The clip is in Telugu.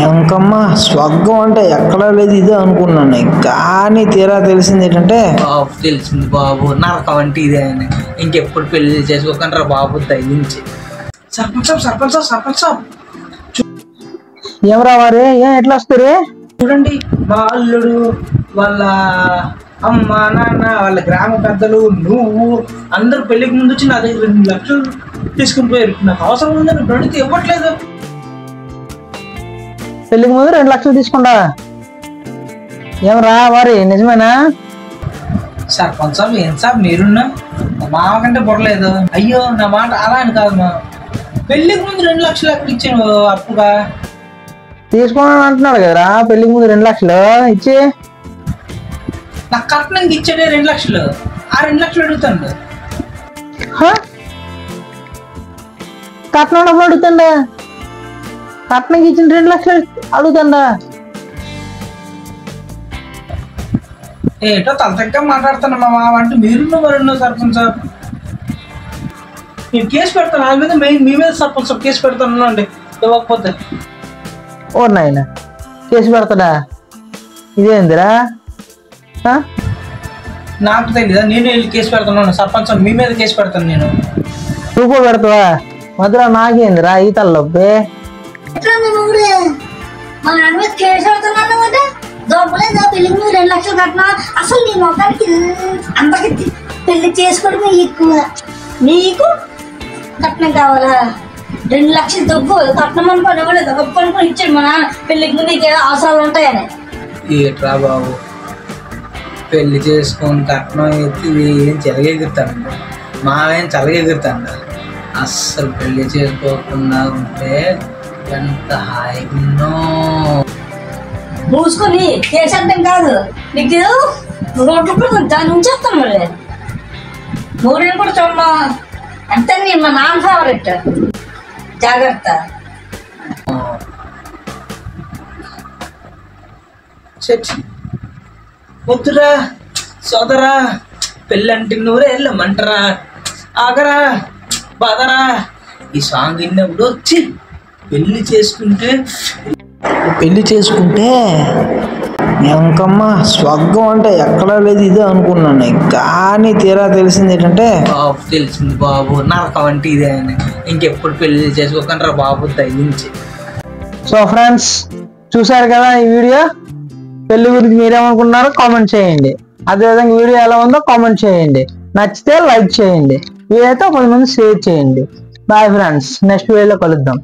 ఎంకమ్మ స్వర్గం అంటే ఎక్కడా లేదు ఇదే అనుకున్నాను, కానీ తీరా తెలిసింది ఏంటంటే తెలిసింది బాబు నరకం అంటే ఇదే అని. ఇంకెప్పుడు పెళ్లి చేసుకోకుండా బాబు దయించి. సర్పంచ్ ఏమరా వారే ఎట్లా వస్తారు? చూడండి, మా అల్లుడు వాళ్ళ అమ్మ నాన్న వాళ్ళ గ్రామ పెద్దలు నువ్వు అందరు పెళ్లికి ముందు వచ్చి నా దగ్గర 2 లక్షలు తీసుకుని పోయారు. నాకు అవసరం ఉందని ఇప్పుడు అడిగితే ఇవ్వట్లేదు. పెళ్లికి ముందు 2 లక్షలు తీసుకుంటా? ఏమరా వారి నిజమేనా? సర్పంచ్ సాబ్ ఏం సాబ్ మీరున్నా మా కంటే బుర్రలేదు. అయ్యో నా మాట అలా అని కాదు, మా పెళ్లికి ముందు 2 లక్షలు ఎక్కడ ఇచ్చాను అప్పుగా? తీసుకోవాలని అంటున్నాడు కదరా, పెళ్లికి ముందు 2 లక్షలు ఇచ్చి నాకు కట్నంకి ఇచ్చాడే 2 లక్షలు. ఆ 2 లక్షలు అడుగుతాను. కట్నం డబ్బులు అడుగుతాడా? కట్నంకి ఇచ్చిన 2 లక్షలు అడుగుతాడా? ఏటో తలతక్క మాట్లాడుతాను మా మామ అంటే మీరున్న మరెన్నో సర్పంచ్ సాబ్. నేను కేసు పెడతాను వాళ్ళ మీద, మీ మీద సర్పంచ్ సాబ్ కేసు పెడతాను అండి ఇవ్వకపోతే. ఓ నాయన కేసు పెడతాడా? ఇదేందిరా? నాకు తెలీదా? నేను వెళ్ళి కేసు పెడతాను సర్పంచ్ సాబ్, మీ మీద కేసు పెడతాను నేను. నువ్వు పెడతావా? మధ్యలో నాకేందిరా ఈ తలనొప్పి? పెళ్లికి 2 లక్షలు కట్టినా అసలు నీ మొత్తానికి అందరికి పెళ్లి చేసుకోవడమే ఎక్కువ. నీకు కట్నం కావాలా? 2 లక్షలు దొబ్బు కట్నం అనుకోని ఇవ్వలేదు, గొప్ప అనుకుని ఇచ్చాడు మా నాన్న. పెళ్లికి ముందు నీకు అవసరాలు ఉంటాయని. ఏట్రా బాబు, పెళ్లి చేసుకొని కట్నం ఎత్తి ఏం చెలగెగురుతాడు, మావేం చలగెగురుతాడు. అస్సలు పెళ్లి చేసుకోకుండా ఉంటే ఎంత హాయిగున్నో. మూసుకొని కేసంతం కాదు నీకు 2 రూపాయలు దాని ఉంచేస్తాను. మరి 3 కూడా చూడమా అంతే. నేను మా నాన్న ఫేవరెట్. జాగ్రత్త. వద్దురా సోదరా, పెళ్ళంటే నువ్వురే వెళ్ళమంటరా, ఆగరా బాదరా. ఈ సాంగ్ విన్నప్పుడు వచ్చి పెళ్లి చేసుకుంటే ఎంకమ్మ స్వర్గం అంటే ఎక్కడా లేదు ఇదే అనుకున్నాను, కానీ తీరా తెలిసింది ఏంటంటే తెలిసింది బాబు నరకం అంటే ఇదే అని. ఇంకెప్పుడు పెళ్లి చేసుకోకుండా బాబు దయించి. సో ఫ్రెండ్స్, చూసారు కదా ఈ వీడియో. పెళ్లి గురించి మీరేమనుకున్నారో కామెంట్ చేయండి. అదేవిధంగా వీడియో ఎలా ఉందో కామెంట్ చేయండి. నచ్చితే లైక్ చేయండి, వీలైతే 10 మంది షేర్ చేయండి. బాయ్ ఫ్రెండ్స్, నెక్స్ట్ వీడియోలో కలుద్దాం.